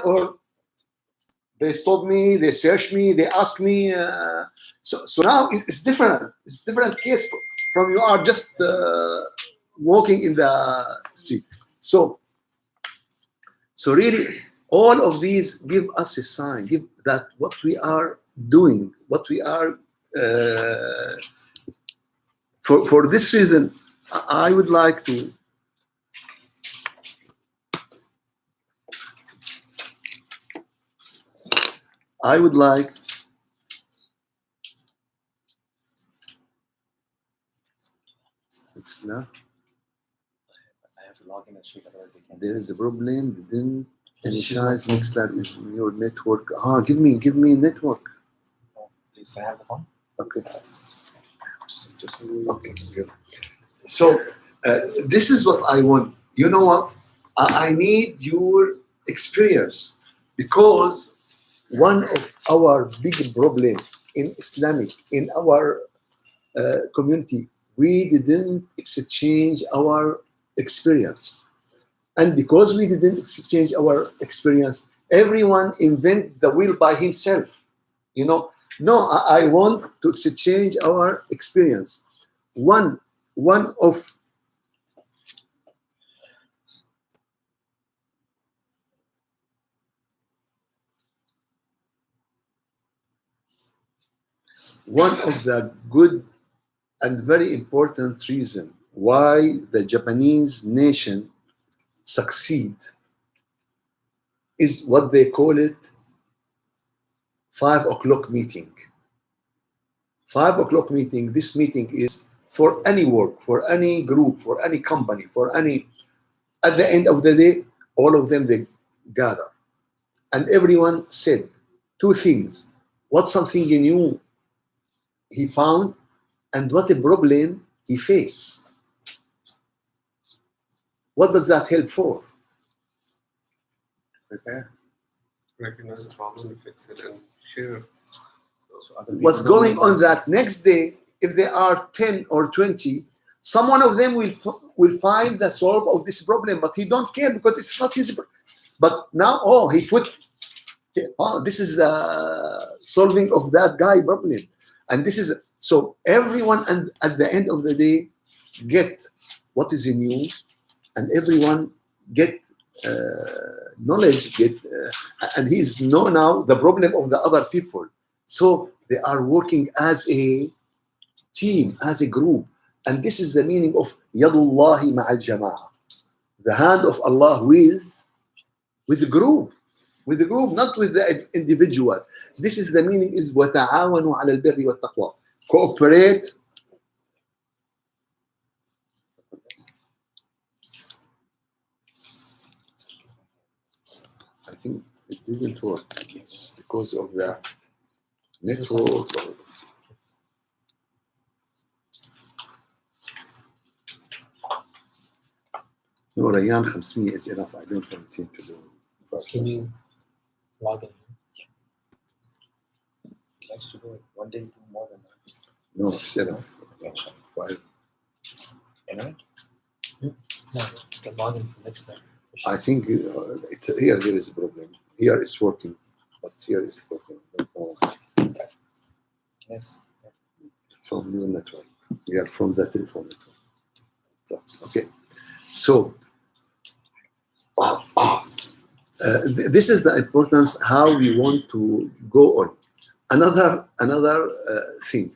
or they stopped me, they searched me, they asked me. So now it's different. It's different case from you are just walking in the street. So really, all of these give us a sign, give that what we are doing, what we are. For this reason, I would like to. I would like. It's not. I have to log in and check, otherwise they can't. There is a problem. Didn't any chance Mixler is in your network? Give me network. Oh, please, can I have the phone? Okay. Just okay. So this is what I want. You know what? I need your experience, because one of our big problems in Islamic, in our community, we didn't exchange our experience. And because we didn't exchange our experience, everyone invent the wheel by himself. You know, no, I want to exchange our experience. One of the good and very important reason why the Japanese nation succeed is what they call it 5 o'clock meeting. 5 o'clock meeting, this meeting is for any work, for any group, for any company, for any, at the end of the day, all of them, they gather. And everyone said 2 things. What's something new he found, and what a problem he faced. What does that help for? Prepare. Recognize the problem, fix it, and share. So other What's people going don't on that next day, if there are 10 or 20, some one of them will find the solve of this problem, but he don't care because it's not his. But now, he put, this is the solving of that guy problem, and this is so everyone, and at the end of the day, get what is new, and everyone get knowledge, and he's know now the problem of the other people. So they are working as a team, as a group. And this is the meaning of Yadullahi ma'al jama'ah. The hand of Allah with the group. With the group, not with the individual. This is the meaning is وَتَعَاوَنُوا عَلَى الْبِرِّ وَالتَّقْوَى. Cooperate. I think it didn't work. It's because of the network. No, Rayyan 500 is enough. I don't want him to do. Can you log in? He likes to do it one day, do more than that. No, it's enough. 5. Internet? No, the login for next time. I think here there is a problem. Here it's working, but here is a problem. Yes. From your network. We are from the telephone network. So, okay. So, this is the importance how we want to go on. Another thing.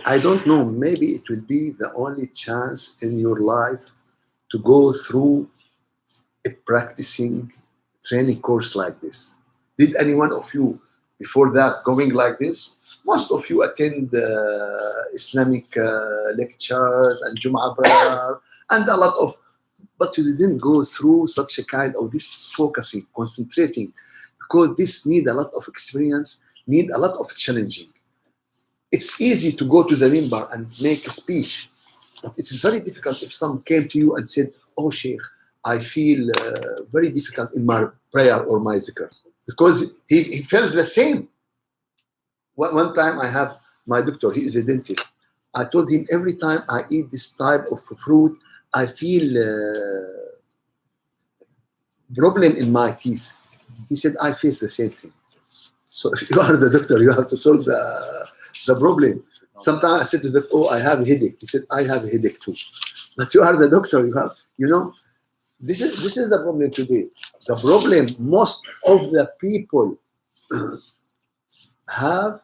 I don't know, maybe it will be the only chance in your life to go through a practicing training course like this. Did any one of you, before that, going like this? Most of you attend Islamic lectures and Jum'ah prayer and a lot of, but you didn't go through such a kind of this focusing, concentrating, because this need a lot of experience, need a lot of challenging. It's easy to go to the minbar and make a speech, but it's very difficult if someone came to you and said, "Oh, Sheikh, I feel very difficult in my prayer or my zikr," because he felt the same. One time I have my doctor, he is a dentist. I told him every time I eat this type of fruit, I feel problem in my teeth. He said, I face the same thing. So if you are the doctor, you have to solve the problem. Sometimes I said to them, oh, I have a headache. He said, I have a headache too. But you are the doctor, you have, this is the problem today. The problem most of the people have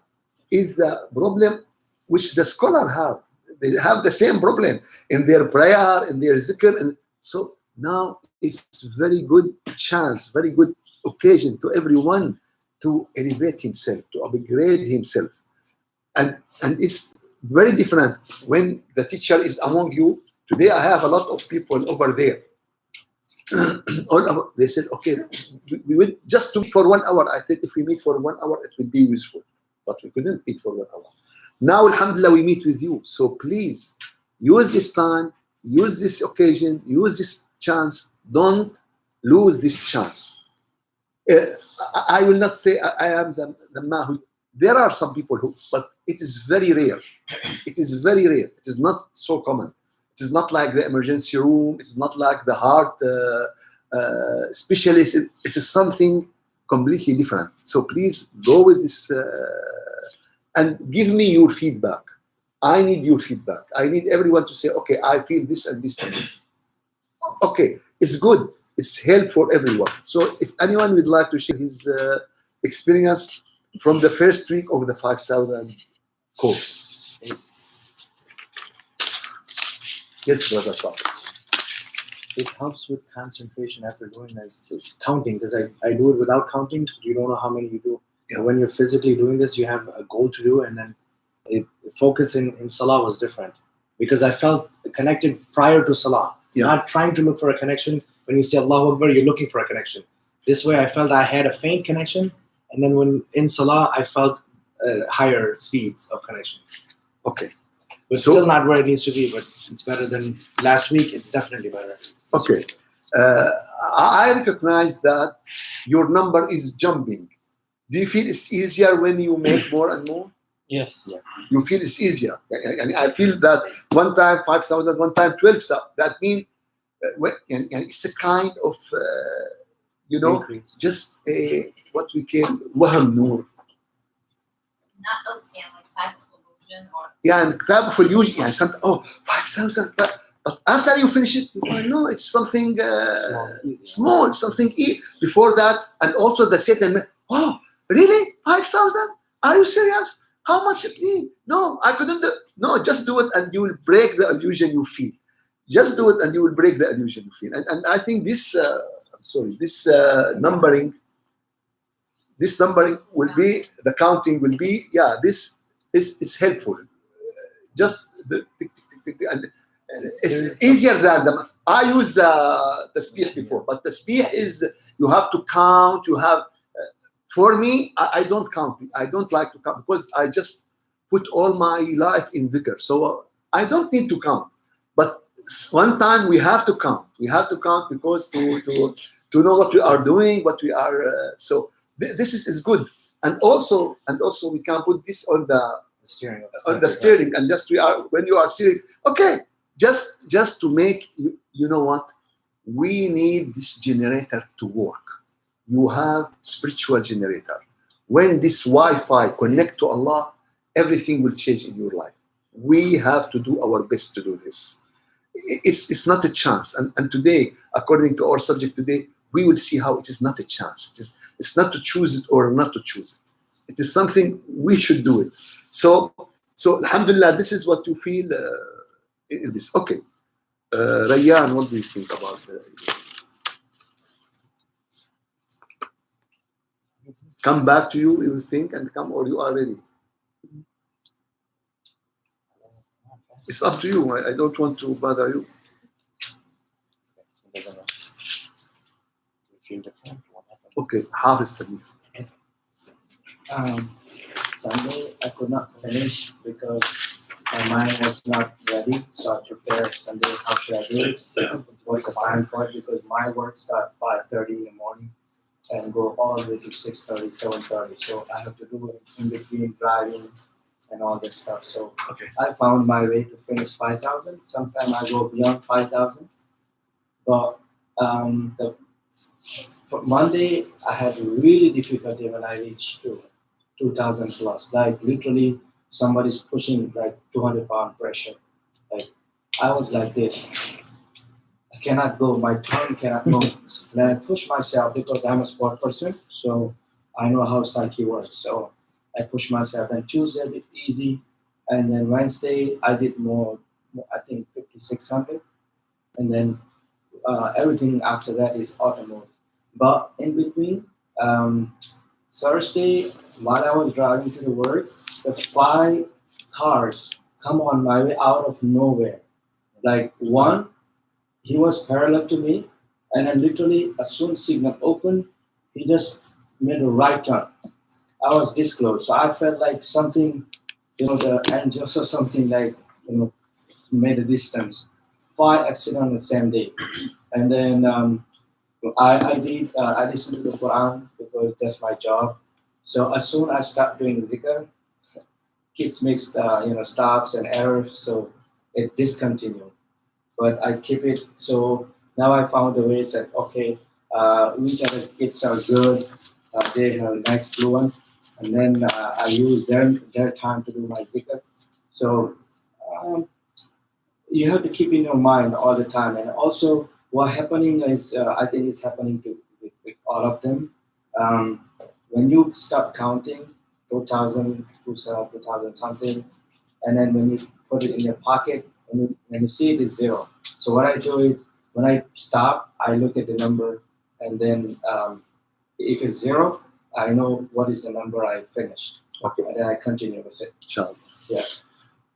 is the problem which the scholar have. They have the same problem in their prayer, in their zikr. And so now it's very good chance, very good occasion to everyone to elevate himself, to upgrade himself. And it's very different when the teacher is among you. Today I have a lot of people over there. They said, okay, we will just to meet for 1 hour. I said, if we meet for 1 hour, it will be useful. But we couldn't meet for 1 hour. Now, alhamdulillah, we meet with you. So please, use this time, use this occasion, use this chance. Don't lose this chance. I will not say I am the man who... There are some people who... But it is very rare. It is very rare. It is not so common. It is not like the emergency room. It's not like the heart specialist. It is something completely different. So please go with this and give me your feedback. I need your feedback. I need everyone to say, okay, I feel this and this and this. Okay, it's good. It's help for everyone. So if anyone would like to share his experience from the first week of the 5,000 course. Yes, Brother Shah. It helps with concentration after doing this, counting, because I do it without counting. You don't know how many you do. Yeah. When you're physically doing this, you have a goal to do, and then focus in Salah was different because I felt connected prior to Salah. Yeah. Not trying to look for a connection. When you say Allahu Akbar, you're looking for a connection. This way, I felt I had a faint connection, and then when in Salah, I felt higher speeds of connection. Okay. But still not where it needs to be, but it's better than last week. It's definitely better. Okay. I recognize that your number is jumping. Do you feel it's easier when you make more and more? Yes. Yeah. You feel it's easier. And I feel that one time 5,000, one time 12,000. That means it's a kind of, increase. Just what we call waham nur. Not okay, like type of illusion or... Yeah, and type of illusion. Yeah, 5,000. But after you finish it, you find, no, it's something small, something before that. And also the Satan, oh, really? 5,000? Are you serious? How much it need? No, I couldn't do. No, just do it and you will break the illusion you feel. Just do it and you will break the illusion you feel. And I think this, this numbering will be, the counting will be, this is helpful. Just the tick, tick, tick, tick, and it's easier than I used the tasbih before, but tasbih is, you have to count, you have, for me, I don't count. I don't like to count because I just put all my life in dhikr. So I don't need to count. But one time we have to count. We have to count because to know what we are doing, what we are. So this is good. And also we can put this on the steering. And just when you are steering, okay, just to make you know what, we need this generator to work. You have spiritual generator. When this Wi-Fi connect to Allah, everything will change in your life. We have to do our best to do this. It's not a chance. And today, according to our subject today, we will see how it is not a chance. It's not to choose it or not to choose it. It is something we should do it. So alhamdulillah, this is what you feel in this. Okay. Rayyan, what do you think about come back to you think, and come, or you are ready? It's up to you. I don't want to bother you. Okay, Hafiz Samir. Sunday I could not finish because my mind was not ready, so I prepared Sunday. How should I do it? What's the time for it? Because my work starts 5:30 in the morning and go all the way to 6:30, 7:30. So I have to do it in between driving and all this stuff. So Okay. I found my way to finish 5,000. Sometimes I go beyond 5,000, but for Monday, I had really difficulty when I reached to 2,000 plus. Like literally, somebody's pushing like 200-pound pressure. Like I was like this. I cannot go. My tongue cannot move. Then I push myself because I'm a sport person, so I know how psyche works. So I push myself. And Tuesday I did easy, and then Wednesday I did more. I think 5,600, and then everything after that is automotive. But in between, Thursday, while I was driving to the work, the 5 cars come on my way out of nowhere. Like one, he was parallel to me, and then literally as soon as signal opened, he just made a right turn. I was this close, so I felt like something, the angels or something like, made a distance. 5 accidents on the same day, and then I listened to the Quran because that's my job. So as soon as I start doing zikr, kids makes stops and errors, so it discontinued. But I keep it. So now I found the way that okay, which other kids are good, they have nice fluent, and then I use their time to do my zikr. So um, you have to keep in your mind all the time, and also what happening is I think it's happening with all of them. When you start counting 2,000, 2,000 something, and then when you put it in your pocket, when you see it is zero. So what I do is when I stop, I look at the number, and then if it's zero, I know what is the number I finished, Okay. and then I continue with it. Inshallah. Yeah.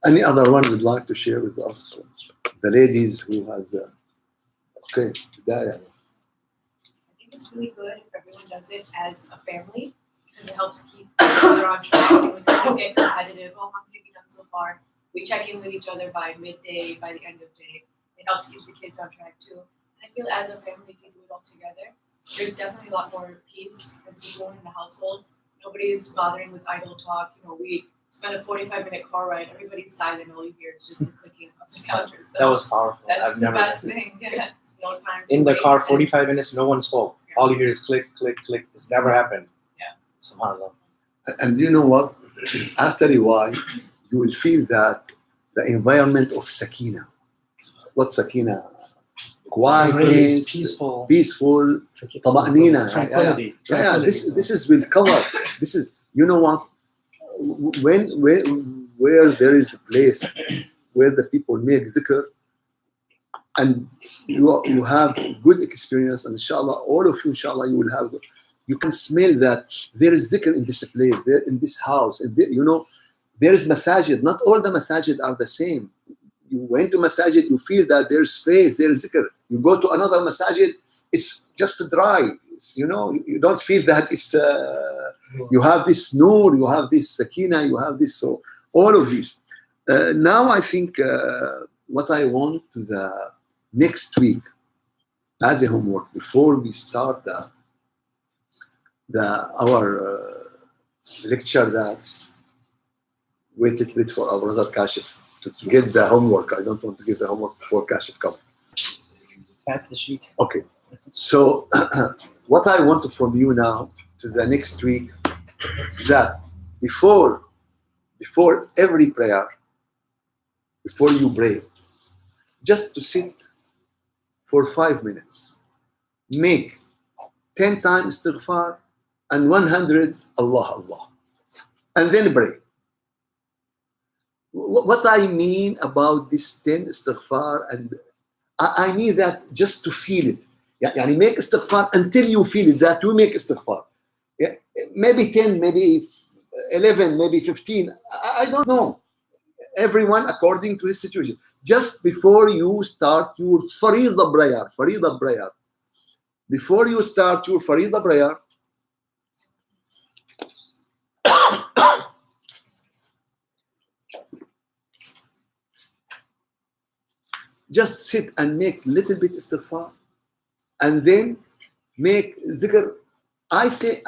Any other one would like to share with us? The ladies who has okay, Hidayah. I think it's really good if everyone does it as a family because it helps keep each other on track. And when people get competitive, oh, how many have we done so far? We check in with each other by midday, by the end of day. It helps keep the kids on track too. And I feel as a family, if you do it all together, there's definitely a lot more peace and support in the household. Nobody's bothering with idle talk. We spend a 45-minute car ride. Everybody's silent. All you hear is just the clicking of the counter. So That was powerful. that's I've the never best thing. Yeah. No time to in the waste car and- 45 minutes, no one spoke. Yeah. All you hear is click, click, click. It's never happened. Yeah. SubhanAllah. And you know what? After a while, you will feel that the environment of sakina. What sakina? Quietness, peaceful. peaceful, طمأنينة. Tranquility. Yeah, this is will cover. This is, you know what? Where there is a place where the people make zikr, and you have good experience, and inshallah, all of you, inshallah, you can smell that there is zikr in this place, there in this house, and there is masajid. Not all the masajid are the same. You went to masajid, you feel that there's faith, there's zikr. You go to another masajid, it's just dry. You don't feel that it's. You have this nur, you have this sakina, you have this. So all of this. Now I think what I want to the next week as a homework before we start our lecture, that wait a little bit for our brother Kashif to get the homework. I don't want to give the homework before Kashif comes. Pass the sheet. Okay, so what I want from you now to the next week, that before every prayer, before you pray, just to sit for 5 minutes, make 10 times istighfar and 100 Allah Allah, and then pray. What I mean about this 10 istighfar, and I mean that just to feel it. يعني make istighfar until you feel it, that you make istighfar. Maybe 10, maybe 11, maybe 15. I don't know. Everyone according to his situation. Just before you start your Farida prayer. Before you start your Farida prayer, just sit and make little bit istighfar, and then make zikr. I said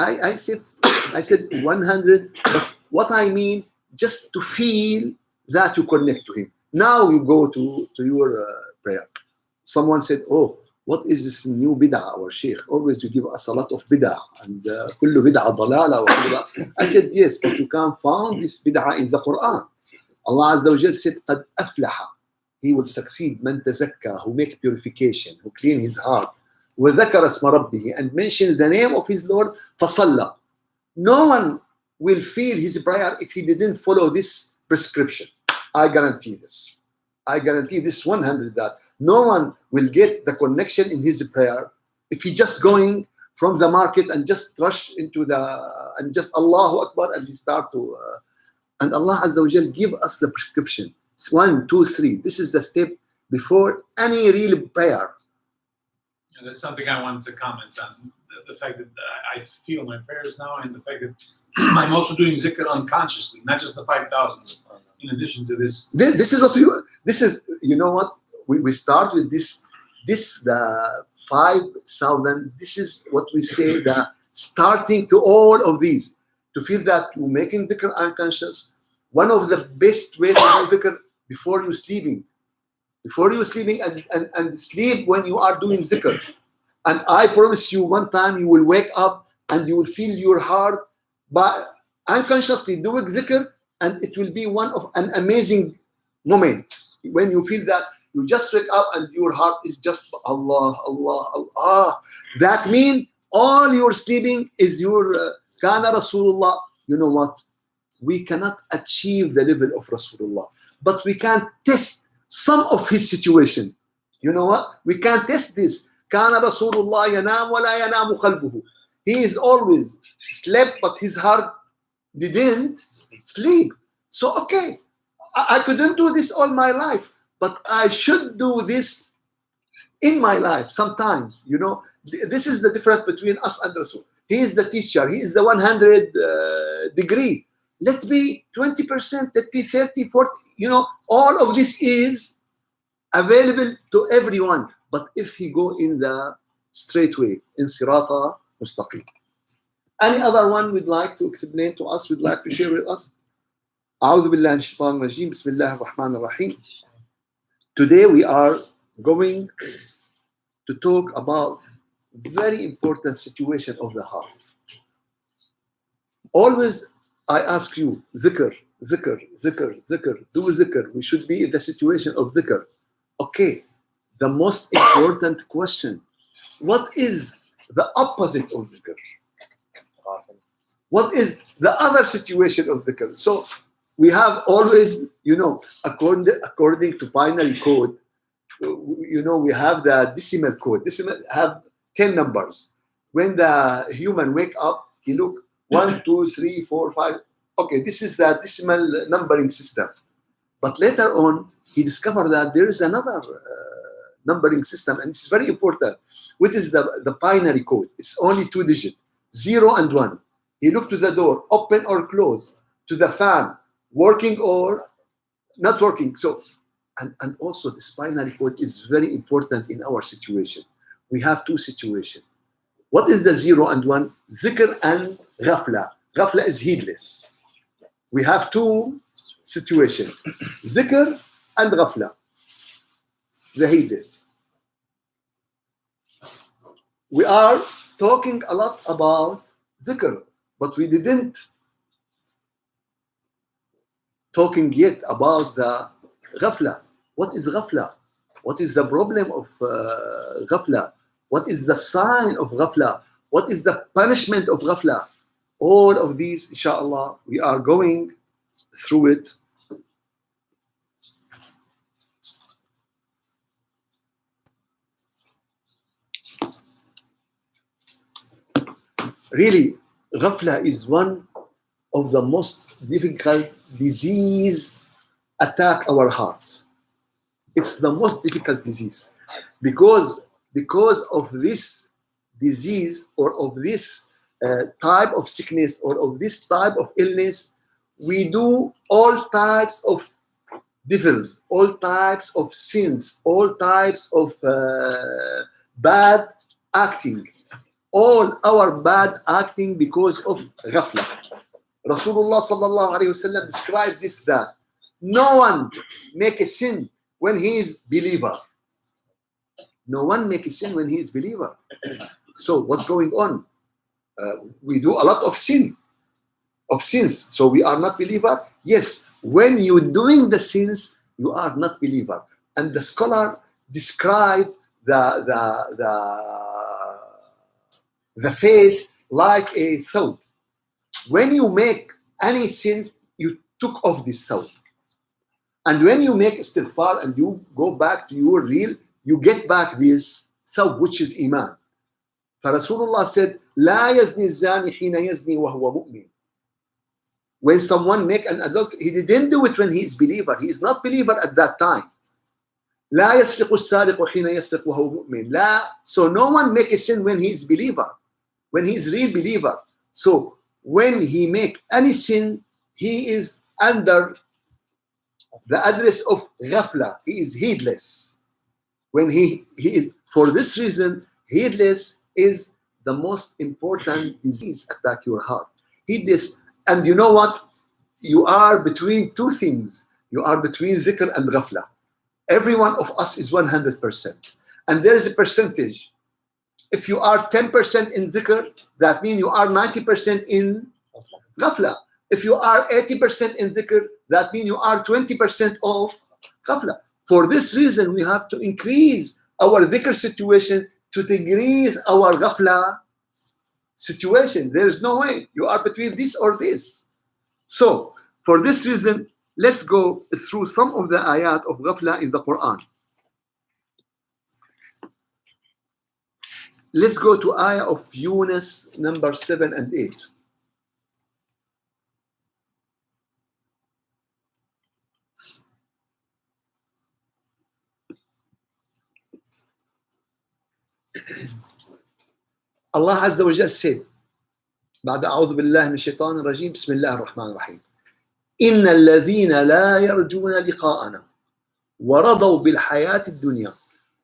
100, but what I mean, just to feel that you connect to him. Now you go to your prayer. Someone said, oh, what is this new bid'ah, our sheikh? Always you give us a lot of bid'ah, and kullu bid'ah dalala. I said, yes, but you can't find this bid'ah in the Quran. Allah Azza wa Jal said, قَدْ أَفْلَحَ. He will succeed, man tazakka, who make purification, who clean his heart. وَذَكَرَ اسْمَ رَبِّهِ, and mention the name of his Lord, فَصَلَّى. No one will feel his prayer if he didn't follow this prescription. I guarantee this. I guarantee this 100 that no one will get the connection in his prayer if he just going from the market and just rush into and just Allahu Akbar and he start to and Allah Azza wa Jal give us the prescription. It's 1, 2, 3. This is the step before any real prayer. And that's something I wanted to comment on. The fact that I feel my prayers now, and the fact that I'm also doing zikr unconsciously, not just the 5,000. In addition to this, This is what this is, you know what? We start with this the 5,000. This is what we say, the starting to all of these. To feel that you're making dhikr unconscious. One of the best way to do dhikr before you're sleeping. Before you're sleeping and sleep when you are doing zikr. And I promise you, one time you will wake up and you will feel your heart by unconsciously doing dhikr, and it will be one of an amazing moment when you feel that you just wake up and your heart is just Allah, Allah, Allah. That means all your sleeping is your Kana Rasulullah. You know what? We cannot achieve the level of Rasulullah, but we can test some of his situation. You know what? We can test this. Kana Rasulullah yanam wa la yanamu qalbuhu. He is always slept, but his heart didn't sleep. So okay, I couldn't do this all my life, but I should do this in my life sometimes. You know, this is the difference between us and Rasul. He is the teacher. He is the 100 degree. Let be 20%. Let be 30, 40. You know, all of this is available to everyone. But if he go in the straight way, in sirata mustaqim. Any other one would like to explain to us, would like to share with us? أعوذ بالله من الشيطان الرجيم بسم الله الرحمن الرحيم. Today we are going to talk about very important situation of the heart. Always I ask you, dhikr, dhikr, dhikr, dhikr, do dhikr. We should be in the situation of dhikr. Okay, the most important question, what is the opposite of dhikr? What is the other situation of dhikr? So we have always, you know, according to binary code, you know, we have the decimal code. Decimal have 10 numbers. When the human wake up, he look 1, 2, 3, 4, 5. Okay, this is the decimal numbering system. But later on, he discovered that there is another numbering system, and it's very important. What is the binary code? It's only 2 digits, 0 and 1. He looked to the door, open or close, to the fan, working or not working. So, and also this binary code is very important in our situation. We have 2 situations. What is the 0 and 1? Dhikr and Ghaflah. Ghaflah is heedless. We have 2 situations. Dhikr and Ghaflah. The heedless. We are talking a lot about dhikr, but we didn't talking yet about the Ghaflah. What is Ghaflah? What is the problem of Ghaflah? What is the sign of Ghaflah? What is the punishment of Ghaflah? All of these, inshallah, we are going through it. Really, Ghaflah is one of the most difficult disease attack our hearts. It's the most difficult disease because of this disease or of this type of sickness or of this type of illness, we do all types of devils, all types of sins, all types of bad acting. All our bad acting because of Ghaflah. Rasulullah sallallahu alayhi wasallam described this, that no one make a sin when he is believer. No one makes a sin when he is believer. So what's going on? We do a lot of sins. So we are not believer. Yes, when you're doing the sins, you are not believer. And the scholar describe the faith like a thought. When you make any sin, you took off this thought. And when you make istighfar and you go back to your real, you get back this thought, which is iman. فَرَسُولُ said, لا يزني الزاني حين يزني وهو مؤمن. When someone make an adult, he didn't do it when he is believer. He is not believer at that time. لا يسرق السارق حين يسرق وهو مؤمن. لا. So no one make a sin when he is believer, when he is real believer. So when he make any sin, he is under the address of Ghaflah. He is heedless. When he is, for this reason, heedless is the most important disease attack your heart. Heedless, and you know what? You are between two things. You are between dhikr and ghafla. Every one of us is 100%. And there is a percentage. If you are 10% in dhikr, that means you are 90% in ghafla. If you are 80% in dhikr, that means you are 20% of ghafla. For this reason, we have to increase our dhikr situation to decrease our ghafla situation. There is no way. You are between this or this. So, for this reason, let's go through some of the ayat of ghafla in the Quran. Let's go to ayah of Yunus number 7 and 8. Allah Azza wa Jal said, بعد أعوذ بالله من الشيطان الرجيم بسم الله الرحمن الرحيم إن الذين لا يرجون لقاءنا ورضوا بالحياة الدنيا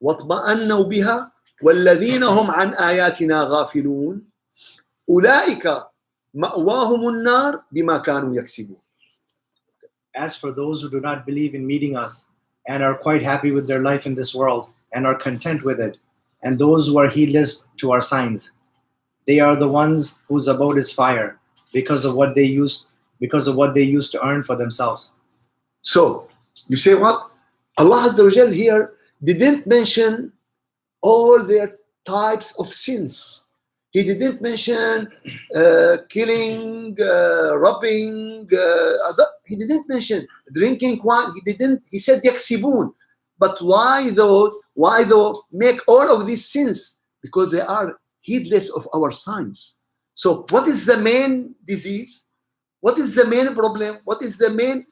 واطمأنوا بها والذين هم عن آياتنا غافلون أولئك مأواهم النار بما كانوا يكسبون. As for those who do not believe in meeting us and are quite happy with their life in this world and are content with it, and those who are heedless to our signs, they are the ones whose abode is fire because of what they used to earn for themselves. So, you say what? Allah Azza wa Jal here didn't mention all their types of sins. He didn't mention killing, robbing. He didn't mention drinking wine. He said yaksibun. But why those? Why though make all of these sins? Because they are heedless of our signs. So what is the main disease? What is the main problem? What is the main?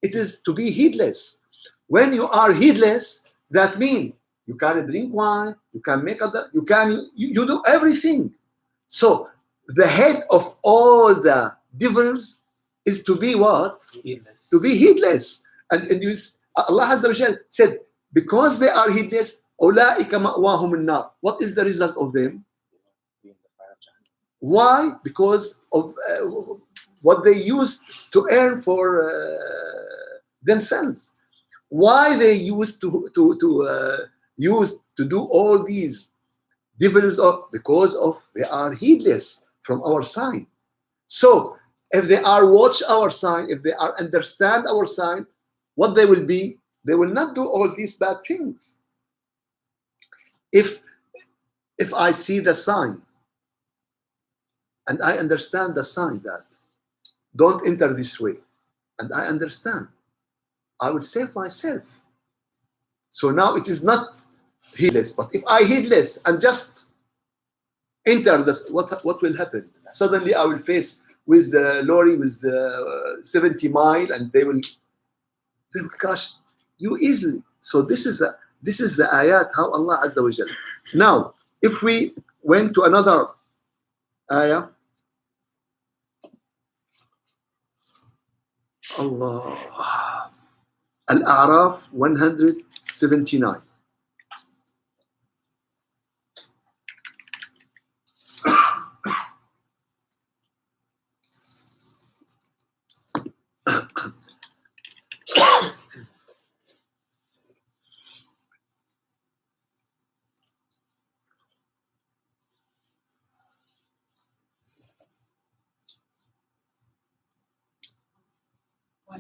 It is to be heedless. When you are heedless, that means you can drink wine, you can make other, you do everything. So the head of all the devils is to be what? Heedless. To be heedless. And Allah Azza wa Jal said, because they are heedless, أولئك مأواهم النار. What is the result of them? Why? Because of what they used to earn for themselves. Why they used to do all these devils? Because of they are heedless from our sign. So if they are watch our sign, if they are understand our sign, what they will be? They will not do all these bad things. If I see the sign and I understand the sign that don't enter this way, and I understand, I will save myself. So now it is not heedless. But if I heedless and just enter this, what will happen? Suddenly I will face with the lorry with 70 miles, and they will crush you easily. So this is the ayat how Allah Azza wa Jalla. Now, if we went to another ayah, Allah, Al-A'raf 179.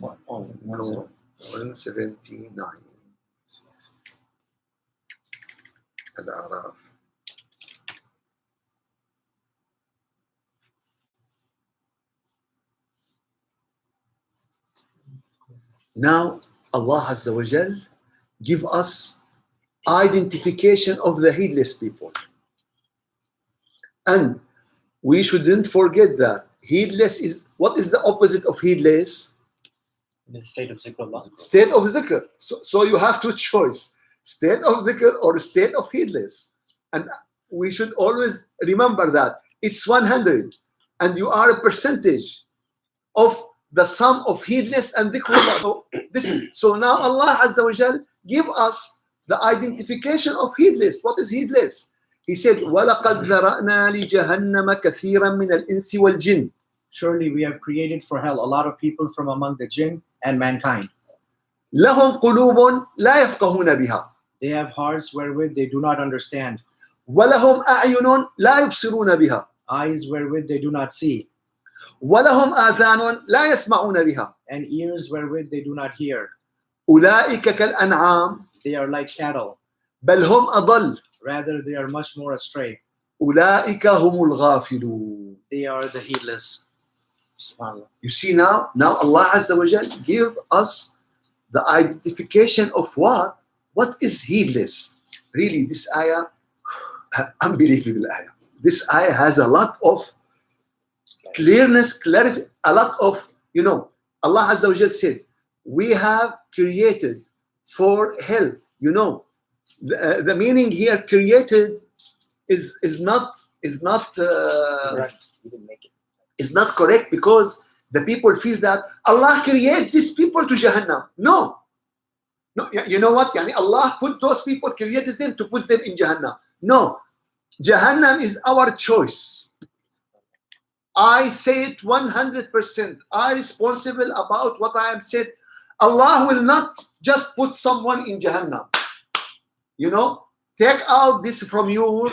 No, 179. Al-A'raf. Now, Allah Azza wa Jal give us identification of the heedless people. And we shouldn't forget that heedless is, what is the opposite of heedless? The state of zikrullah. State of dhikr. So you have two choice, state of dhikr or state of heedless. And we should always remember that it's 100 and you are a percentage of the sum of heedless and dhikrullah. So now Allah Azza wa Jal give us the identification of heedless. What is heedless? He said, وَلَقَدْ ذَرَأْنَا لِجَهَنَّمَ كَثِيرًا مِنَ الْإِنسِ وَالْجِنِّ. Surely we have created for hell a lot of people from among the jinn and mankind. لَهُمْ قُلُوبٌ لَا يَفْقَهُونَ بِهَا. They have hearts wherewith they do not understand, وَلَهُمْ أَعْيُنٌ لَا يُبْصِرُونَ بِهَا. eyes wherewith they do not see, وَلَهُمْ آذَانٌ لَا يَسْمَعُونَ بِهَا. and ears wherewith they do not hear. أُولَئِكَ كَالْأَنْعَامِ They are like cattle, بَلْ هُمْ أَضَلُّ. rather they are much more astray. أُولَئِكَ هُمُ الْغَافِلُونَ. They are the heedless. SubhanAllah. You see now Allah Azza wa Jal give us the identification of what is heedless. Really, this ayah, unbelievable ayah. This ayah has a lot of clearness, a lot of, Allah Azza wa Jal said, we have created for hell. The meaning here, created, is not Right. You didn't make it. is not correct, because the people feel that Allah create these people to Jahannam. No. You know what? Allah put those people, created them to put them in Jahannam. No. Jahannam is our choice. I say it 100%. I responsible about what I am said. Allah will not just put someone in Jahannam. Take out this from your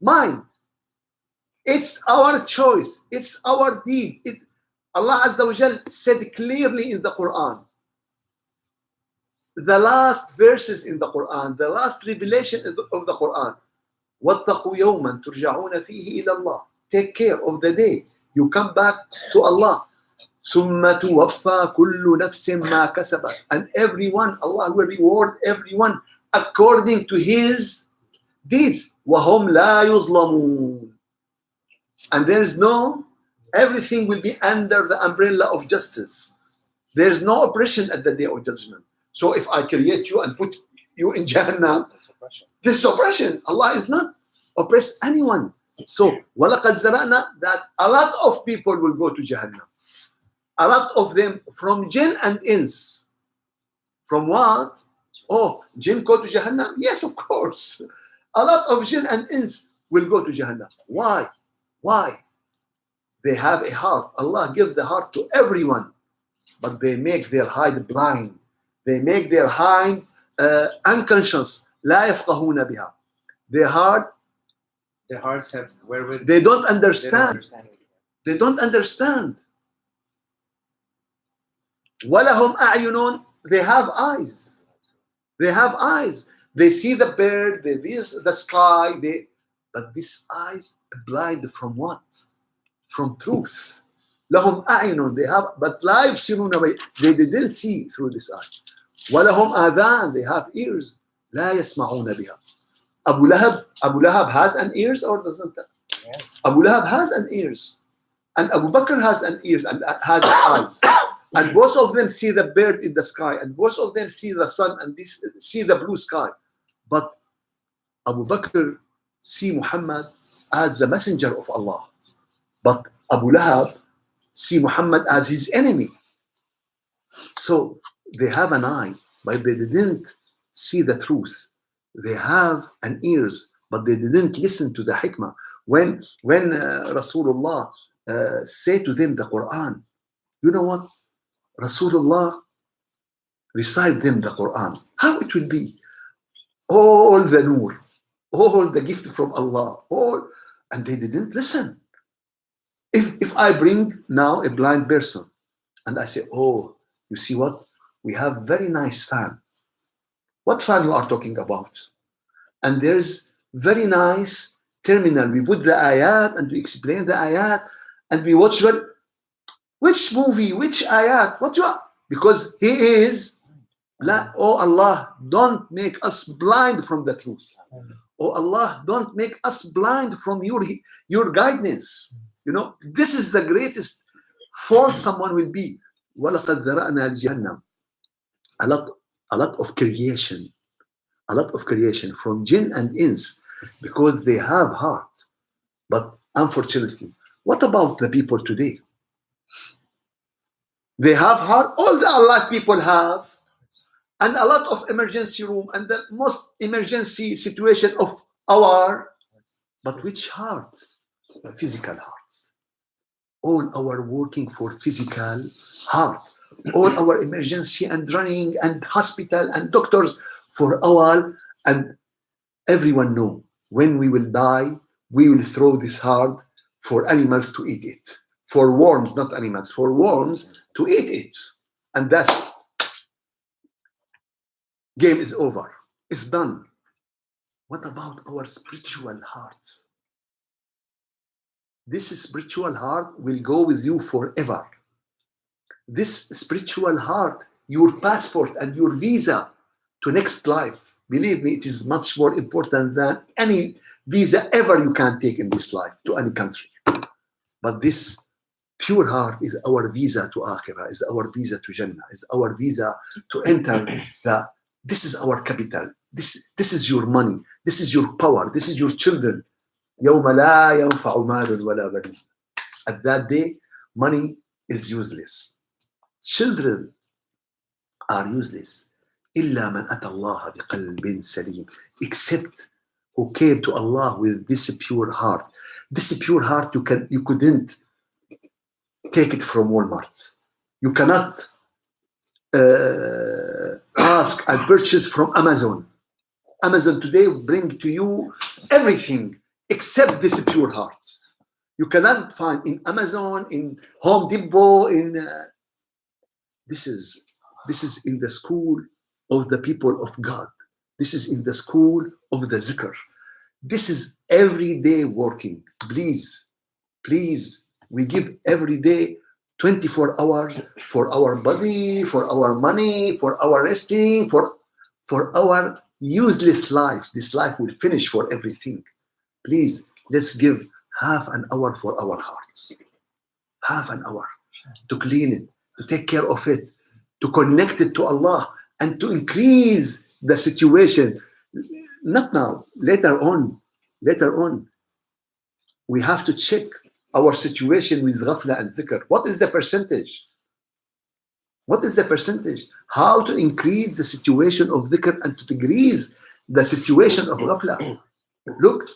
mind. It's our choice. It's our deed. Allah Azza wa Jal said clearly in the Quran. The last verses in the Quran, the last revelation of the Quran. وَاتَّقُوا يَوْمًا تُرْجَعُونَ فِيهِ إِلَى اللَّهِ. Take care of the day you come back to Allah. ثُمَّ تُوَفَّى كُلُّ نَفْسٍ مَا كَسَبَتْ. And everyone, Allah will reward everyone according to his deeds. وَهُمْ لَا يُظْلَمُونَ. And there is everything will be under the umbrella of justice. There is no oppression at the day of judgment. So if I create you and put you in Jahannam, this is oppression. Allah is not oppressed anyone. So, وَلَقَدْ ذَرَأْنَا, that a lot of people will go to Jahannam. A lot of them from jinn and ins. From what? Oh, jinn go to Jahannam? Yes, of course. A lot of jinn and ins will go to Jahannam. Why? Why? They have a heart. Allah gives the heart to everyone, but they make their heart blind. They make their heart unconscious. لا يفقهون بها. Their hearts have wherewith they don't they don't understand. understand it. They don't understand. وَلَهُمْ أَعْيُنٌ. They have eyes. They have eyes. They see the bird, they see the sky, but these eyes blind from what? From truth. لَهُمْ أَعْيُنٌ. They have, but لَا يُبْصِرُونَ. They didn't see through this eye. وَلَهُمْ آذَانٌ. They have ears. لَا يَسْمَعُونَ بِهَا. Abu Lahab has an ears or doesn't? Yes. Abu Lahab has an ears. And Abu Bakr has an ears and has eyes. And both of them see the bird in the sky. And both of them see the sun and see the blue sky. But Abu Bakr see Muhammad as the messenger of Allah. But Abu Lahab see Muhammad as his enemy. So they have an eye, but they didn't see the truth. They have an ears, but they didn't listen to the hikmah. When Rasulullah say to them the Quran, you know what? Rasulullah recite them the Quran. How it will be? All the nur, all the gift from Allah, and they didn't listen. If I bring now a blind person And I say, oh, you see what? We have very nice fan. What fan you are talking about? And there's very nice terminal. We put the ayat and we explain the ayat and we watch which movie, which ayat, what you are? Because he is, oh Allah, don't make us blind from the truth. Oh Allah, don't make us blind from your guidance. You know, this is the greatest fault someone will be. وَلَقَدْ ذَرَأْنَا لِجَهَنَّمَ. A lot of creation from jinn and ins, because they have heart. But unfortunately, what about the people today? They have heart. All the alive people have, and a lot of emergency room and the most emergency situation of our. But which hearts? Physical hearts. All our working for physical heart. All our emergency and running and hospital and doctors for our, and everyone know when we will die, we will throw this heart for animals to eat it. For worms, not animals, for worms to eat it. And that's it. Game is over. It's done. What about our spiritual hearts? This spiritual heart will go with you forever. This spiritual heart, your passport and your visa to next life. Believe me, it is much more important than any visa ever you can take in this life to any country. But this pure heart is our visa to Akhirah, is our visa to Jannah, is our visa to enter this is our capital. This is your money. This is your power. This is your children. يَوْمَ لَا يَنْفَعُ مَالٌ وَلَا بَنُونَ. At that day, money is useless. Children are useless. إِلَّا مَنْ أَتَى اللَّهَ بِقَلْبٍ سَلِيمٍ. Except who came to Allah with this pure heart. This pure heart you couldn't take it from Walmart. You cannot ask and purchase from Amazon. Amazon today will bring to you everything except this pure heart. You cannot find in Amazon, in Home Depot, in this is in the school of the people of God. This is in the school of the zikr. This is every day working. Please, we give every day 24 hours for our body, for our money, for our resting, for our useless life. This life will finish for everything. Please, let's give half an hour for our hearts. Half an hour to clean it, to take care of it, to connect it to Allah, and to increase the situation. Not now, later on. We have to check our situation with ghafla and dhikr. What is the percentage? How to increase the situation of dhikr and to decrease the situation of ghafla? Look,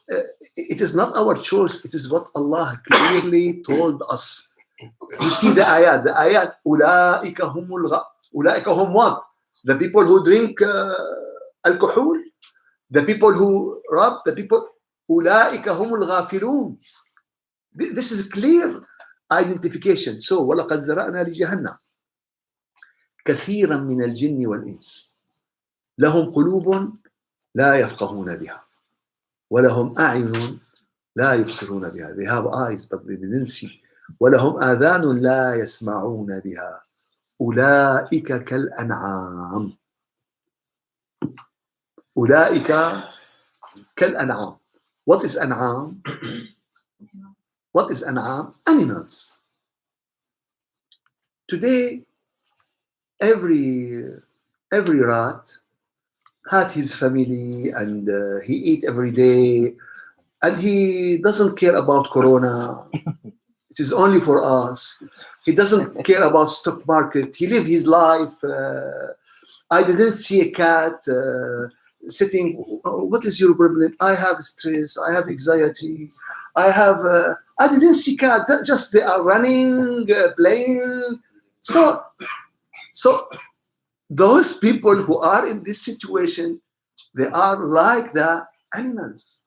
it is not our choice. It is what Allah clearly told us. You see the ayat. Ulaika hum what? The people who drink alcohol, the people who rob, the people. Ulaika humul ghafilun. This is clear identification. So, وَلَقَدْ ذَرَأْنَا لِجَهَنَّمَ كَثِيرًا مِنَ الْجِنِّ وَالْإِنسِ لَهُمْ قُلُوبٌ لَا يَفْقَهُونَ بِهَا وَلَهُمْ أَعْيُنٌ لَا يُبْصِرُونَ بِهَا. They have eyes, but they didn't see. وَلَهُمْ آذَانٌ لَا يَسْمَعُونَ بِهَا أُولَئِكَ كَالْأَنْعَامِ. أُولَئِكَ كَالْأَنْعَامِ. What is an'am? What is an'am? Animals. Today, every rat had his family and he eat every day and he doesn't care about corona. It is only for us. He doesn't care about stock market. He live his life. I didn't see a cat sitting. What is your problem? I have stress. I have anxiety. I didn't see cat. Just they are running, playing. So those people who are in this situation, they are like the animals,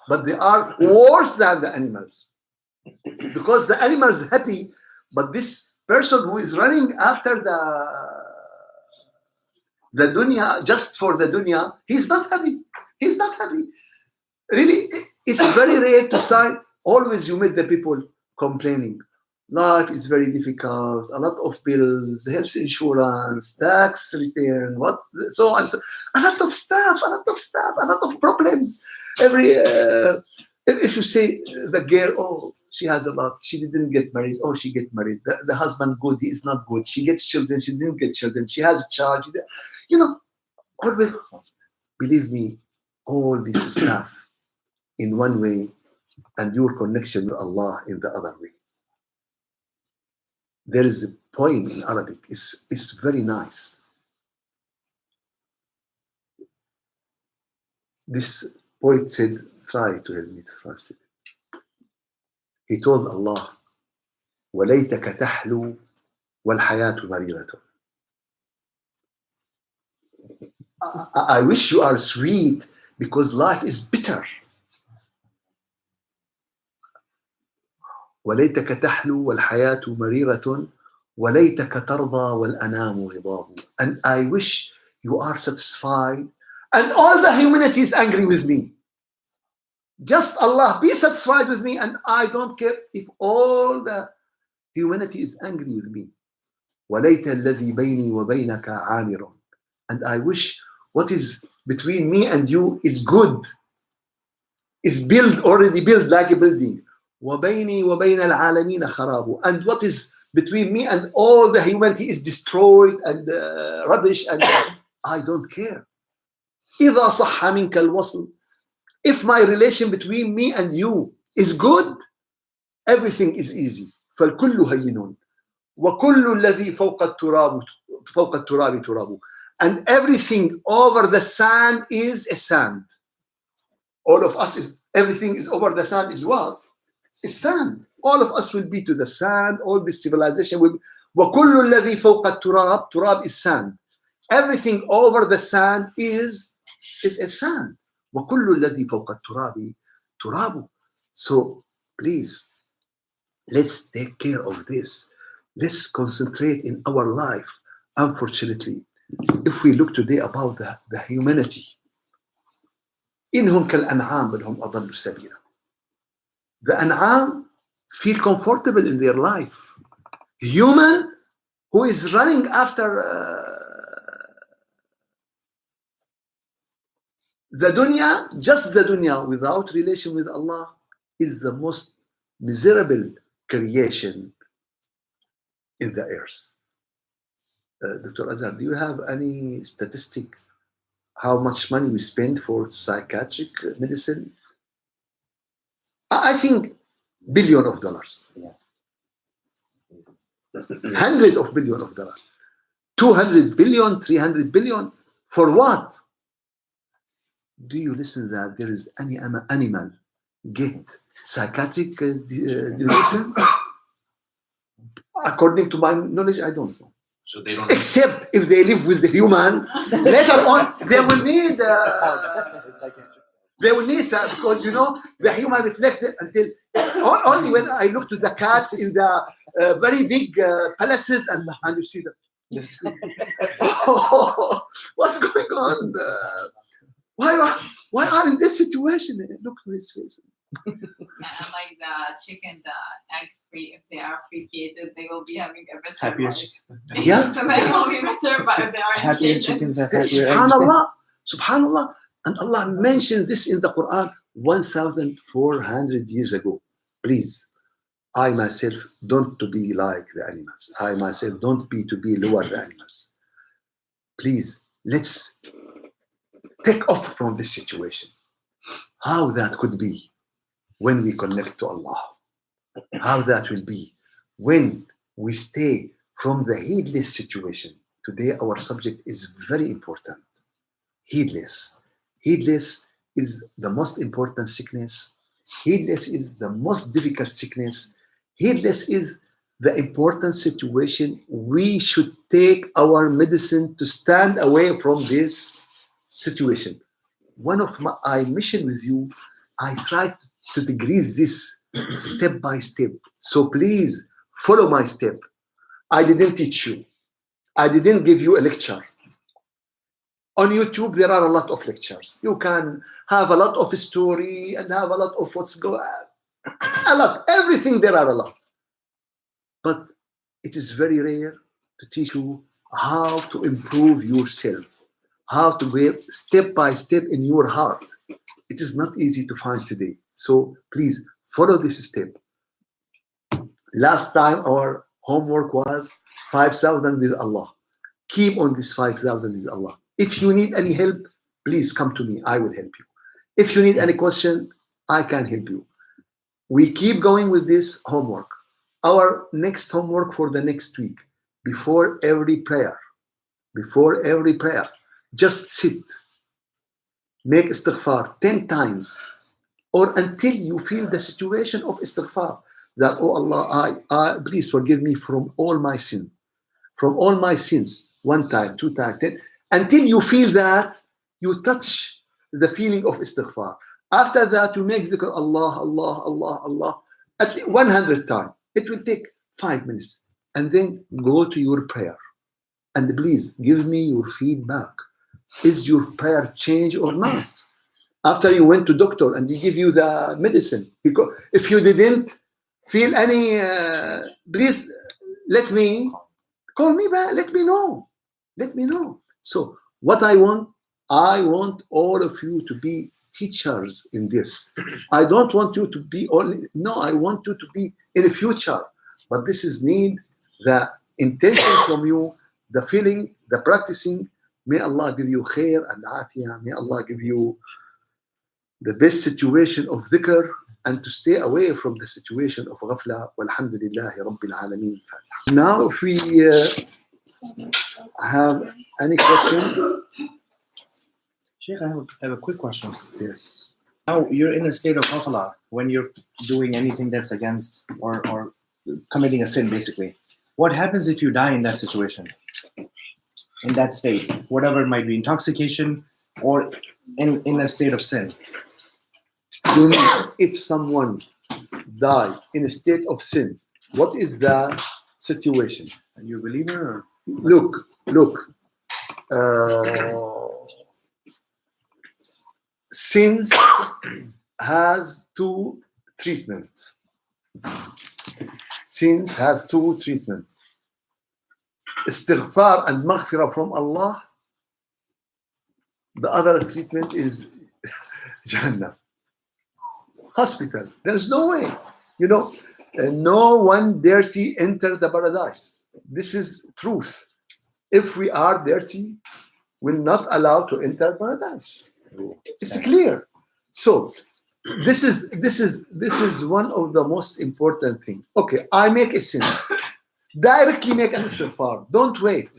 but they are worse than the animals, because the animals happy, but this person who is running after the dunya, just for the dunya, he's not happy. He's not happy. Really, it's very rare to find. Always you meet the people complaining. Life is very difficult. A lot of bills, health insurance, tax return, what so and so. A lot of stuff, a lot of problems. Every if you say the girl, oh, she has a lot. She didn't get married. Oh, she get married. The husband good, he is not good. She gets children. She didn't get children. She has a child. You know, always believe me. All this stuff in one way, and your connection with Allah in the other way. There is a poem in Arabic. It's very nice. This poet said, try to help me to translate it. He told Allah, وَلَيْتَكَ تَحْلُو وَالْحَيَاةُ مَرِيرَةٌ. I wish you are sweet because life is bitter. وليتك تحلو والحياة مريرة وليتك ترضى والأنام غضاب. And I wish you are satisfied and all the humanity is angry with me. Just Allah, be satisfied with me and I don't care if all the humanity is angry with me. وليت الذي بيني وبينك عامر. And I wish what is between me and you is good. Is already built like a building. وَبَيْنِي وَبَيْنَ الْعَالَمِينَ خَرَابُ. And what is between me and all the humanity is destroyed and rubbish and I don't care. إِذَا صَحَّ مِنْكَ الْوَصْلُ. If my relation between me and you is good, everything is easy. فَالْكُلُّ هَيِّنٌ وَكُلُّ الَّذِي فَوْقَ التُّرَابِ تُرَابُ. And everything over the sand is a sand. All of us is, everything is over the sand is what? It's sand. All of us will be to the sand. All this civilization will be. وَكُلُّ الَّذِي فَوْقَ التُّرَابِ. Turab is sand. Everything over the sand is a sand. وَكُلُّ الَّذِي فَوْقَ التُّرَابِ تُرَابُ. So please, let's take care of this. Let's concentrate in our life. Unfortunately, if we look today about the humanity, إِنْهُمْ كَالْأَنْعَامِ بَلْ هُمْ أَضَلُّ سَبِيلًا. The An'am feel comfortable in their life. Human who is running after the dunya, just the dunya, without relation with Allah, is the most miserable creation in the earth. Dr. Azhar, do you have any statistic how much money we spend for psychiatric medicine? I think $billions. Yeah. $100 of billions. 200 billion, 300 billion. For what? Do you listen that there is any animal get psychiatric medicine? According to my knowledge, I don't know. So they don't. Except if they live with the human, later on they will need. They will need because the human reflected until only when I look to the cats in the very big palaces and you see them. Oh, what's going on? Why are in this situation? Look to his face. Like the chicken, the egg free, if they are free cages, they will be having a better Happier life. chickens. Yeah. So they will be better, but if they are in Happier cages. chickens have happier eggs. Subhanallah. And Allah mentioned this in the Quran 1,400 years ago. Please, I myself don't to be like the animals. I myself don't to be lower the animals. Please, let's take off from this situation. How that could be when we connect to Allah. How that will be when we stay from the heedless situation. Today our subject is very important. Heedless. Heedless is the most important sickness. Heedless is the most difficult sickness. Heedless is the important situation. We should take our medicine to stand away from this situation. One of my mission with you, I try to decrease this step by step. So please follow my step. I didn't teach you. I didn't give you a lecture. On YouTube, there are a lot of lectures. You can have a lot of story and have a lot of what's going on. A lot. Everything, there are a lot. But it is very rare to teach you how to improve yourself, how to go step by step in your heart. It is not easy to find today. So please follow this step. Last time our homework was 5,000 with Allah. Keep on this 5,000 with Allah. If you need any help, please come to me. I will help you. If you need any question, I can help you. We keep going with this homework. Our next homework for the next week, before every prayer, just sit. Make istighfar 10 times or until you feel the situation of istighfar. That, oh Allah, I please forgive me from all my sin. From all my sins. 1 time, 2 times, 10. Until you feel that, you touch the feeling of istighfar. After that, you make zikr Allah, Allah, Allah, Allah, at least 100 times. It will take 5 minutes. And then go to your prayer. And please give me your feedback. Is your prayer changed or not? After you went to doctor and he give you the medicine, because if you didn't feel any, please let me, call me back, let me know. So what I want all of you to be teachers in this. I don't want you to be only, no, I want you to be in the future. But this is need the intention from you, the feeling, the practicing. May Allah give you khair and afiyah. May Allah give you the best situation of dhikr and to stay away from the situation of ghaflah. Walhamdulillahi Rabbil Alameen. Now, if we have any question? Sheikh, I have a quick question. Yes. Now you're in a state of ghaflah when you're doing anything that's against or committing a sin, basically. What happens if you die in that situation? In that state, whatever it might be, intoxication or in a state of sin. You know, if someone die in a state of sin, what is the situation? Are you a believer or? Look. Sins has 2 treatments. Sins has 2 treatments. Istighfar and maghfirah from Allah. The other treatment is Jannah. Hospital. There's no way. You know, no one dirty enter the paradise. This is truth. If we are dirty, we're not allowed to enter paradise. It's clear. So this is one of the most important things. Okay, I make a sin. Directly make an istighfar. Don't wait.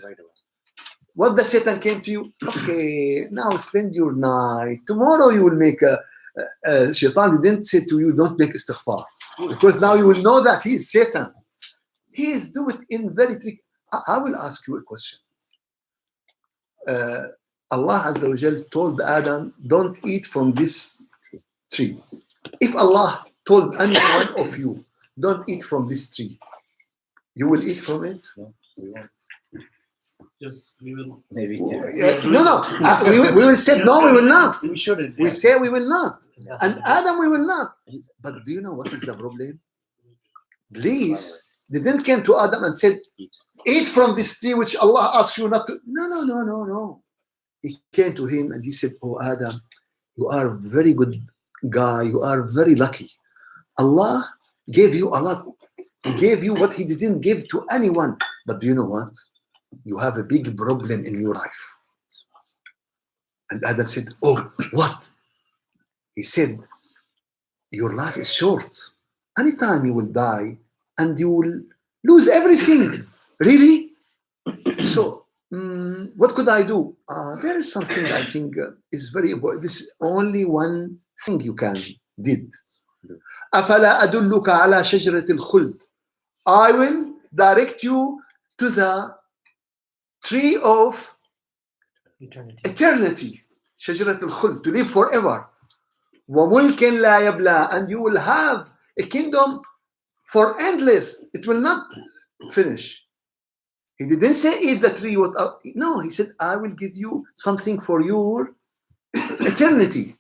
What the Satan came to you? Okay, now spend your night. Tomorrow you will make a Shaitan didn't say to you, don't make istighfar. Because now you will know that he is Satan. He is do it in very tricky. I will ask you a question. Allah Azza wa Jal told Adam, don't eat from this tree. If Allah told any one of you, don't eat from this tree, you will eat from it? No, we won't. Just we will. Maybe. No. We will say no, we will not. We shouldn't. We say we will not. Exactly. And Adam, we will not. But do you know what is the problem? Please, they didn't come to Adam and said, eat from this tree which Allah asked you not to. No. He came to him and he said, oh Adam, you are a very good guy. You are very lucky. Allah gave you a lot. He gave you what he didn't give to anyone. But do you know what? You have a big problem in your life. And Adam said, oh, what? He said, your life is short. Anytime you will die and you will lose everything. Really? So, what could I do? There is something I think is very important. This is only one thing you can did. أَفَلَا أَدُلُّكَ عَلَى شَجْرَةِ الْخُلْدِ. I will direct you to the tree of eternity. شجرة الخلد, to live forever. وَمُلْكٍ لَا يَبْلَى, and you will have a kingdom for endless. It will not finish. He didn't say eat the tree. No, he said, I will give you something for your eternity.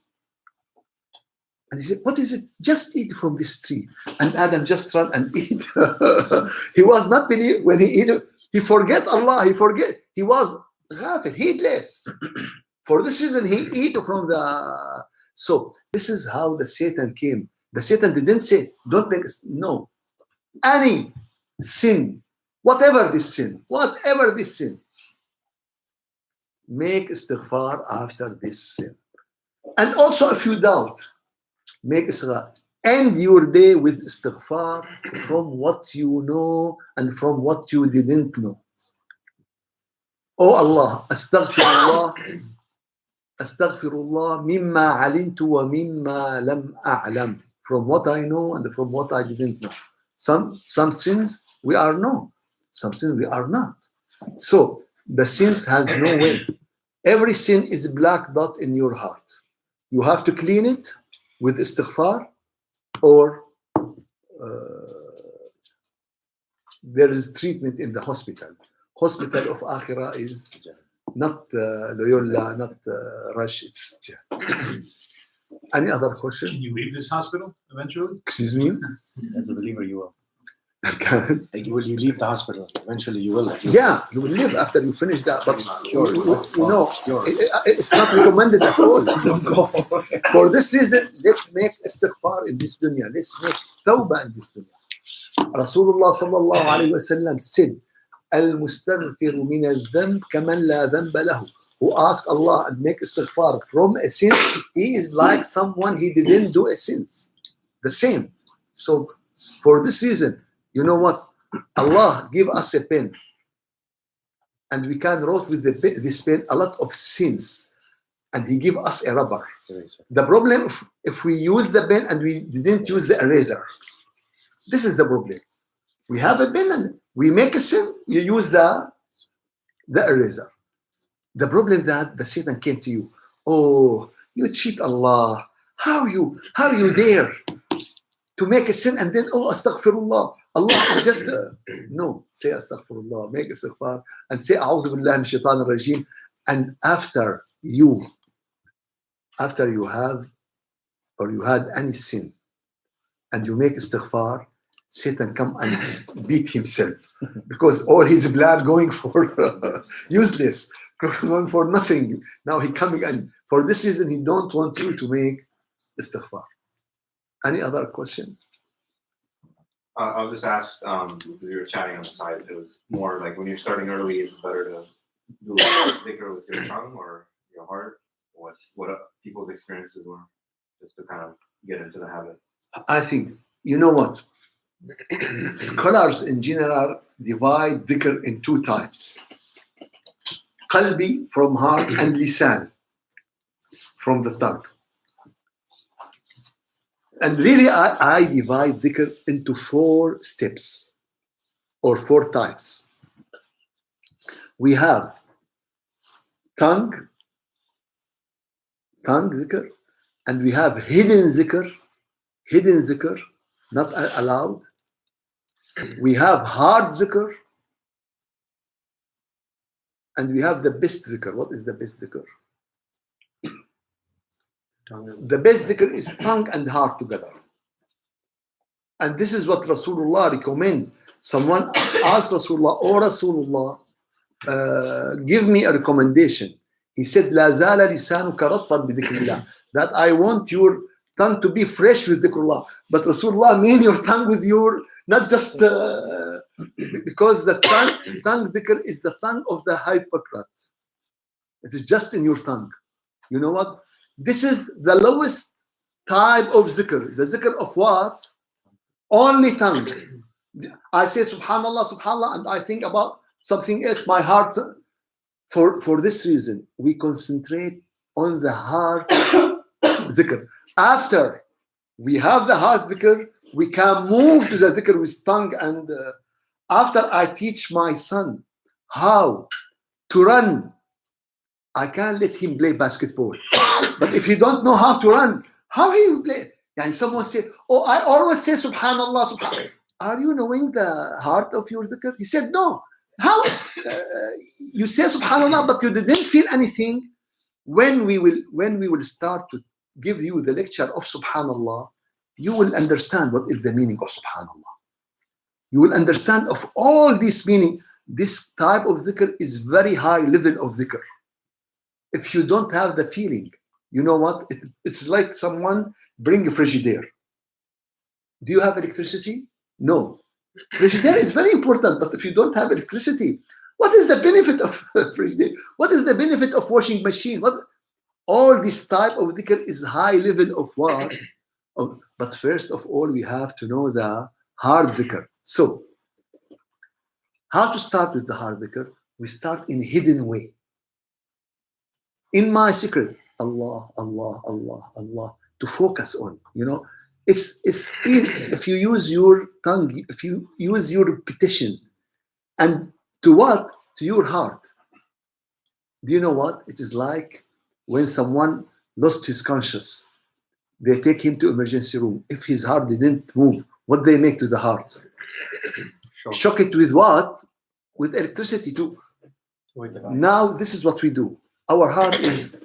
And he said, what is it? Just eat from this tree. And Adam just ran and eat. He was not believe when he eat. He forget Allah. He was ghafil, heedless. For this reason, he eat from the. So this is how the Satan came. The Satan didn't say, don't make no. Any sin, whatever this sin, make istighfar after this sin. And also, if you doubt, make istighfar. End your day with istighfar from what you know and from what you didn't know. Oh Allah, astaghfirullah mimma alimtu wa mimma lam a'lam. From what I know and from what I didn't know. Some sins we are know, some sins we are not. So the sins has no way. Every sin is a black dot in your heart. You have to clean it with istighfar, or there is treatment in the hospital. Hospital of Akhirah is not Loyola, not Rush. It's any other question? Can you leave this hospital eventually? Excuse me? As a believer, you will. I can't. Like, will you leave the hospital? Eventually, you will. Like, Yeah, you will live after you finish that. But Sure. it's not recommended at all. Don't go. For this reason, let's make istighfar in this dunya. Let's make tawbah in this dunya. Rasulullah sallallahu alayhi wa sallam said, Al-mustaghfiru min al-dhanb kaman la dhanba lahu. Who ask Allah and make istighfar from a sin, he is like someone he didn't do a sin. The same. So for this reason, you know what? Allah give us a pen, and we can write with this pen a lot of sins, and He give us a rubber. The problem if we use the pen and we didn't use the eraser. This is the problem. We have a pen and we make a sin. You use the eraser. The problem that the Satan came to you. Oh, you cheat Allah. How you dare to make a sin and then astaghfirullah. Allah is just no. Say astaghfirullah, make istighfar, and say a'udhu billahi minash shaitanir rajim. And after you have or you had any sin and you make istighfar, Satan come and beat himself because all his blood going for useless, going for nothing. Now he coming, and for this reason he don't want you to make istighfar. Any other question? I'll just ask, you were chatting on the side, it was more like when you're starting early, is it better to do a dhikr with your tongue or your heart? What people's experiences were, just to kind of get into the habit? I think, you know what? Scholars in general divide dhikr in two types. Qalbi from heart and lisan from the tongue. And really, I divide dhikr into 4 steps or 4 types. We have tongue dhikr, and we have hidden dhikr, not allowed. We have hard dhikr, and we have the best dhikr. What is the best dhikr? The best dhikr is tongue and heart together. And this is what Rasulullah recommend. Someone asked Rasulullah, "Oh Rasulullah, give me a recommendation." He said, "La zala lisanuka ratban bi dhikrillah." That I want your tongue to be fresh with dhikrullah. But Rasulullah mean your tongue with your, not just because the tongue dhikr is the tongue of the Hippocrates. It is just in your tongue. You know what? This is the lowest type of zikr. The zikr of what? Only tongue. I say subhanallah, subhanallah, and I think about something else. My heart, for this reason, we concentrate on the heart dhikr. After we have the heart dhikr, we can move to the dhikr with tongue. And after I teach my son how to run, I can't let him play basketball. But if he don't know how to run, how he will play? And someone say, "Oh, I always say subhanallah, subhanallah." Are you knowing the heart of your dhikr? He said, "No." How you say subhanallah, but you didn't feel anything. When we will start to give you the lecture of subhanallah, you will understand what is the meaning of subhanallah. You will understand of all this meaning. This type of dhikr is very high level of dhikr. If you don't have the feeling, you know what? It's like someone bring a frigidaire. Do you have electricity? No. Frigidaire is very important, but if you don't have electricity, what is the benefit of frigidaire? What is the benefit of washing machine? What? All this type of dhikr is high level of what? But first of all, we have to know the hard dhikr. So, how to start with the hard dhikr? We start in a hidden way. In my secret, Allah, Allah, Allah, Allah, to focus on. It's easy if you use your tongue, if you use your repetition, and to what? To your heart. Do you know what? It is like when someone lost his conscious. They take him to emergency room. If his heart didn't move, what they make to the heart? Shock it with what? With electricity too. Now this is what we do. Our heart is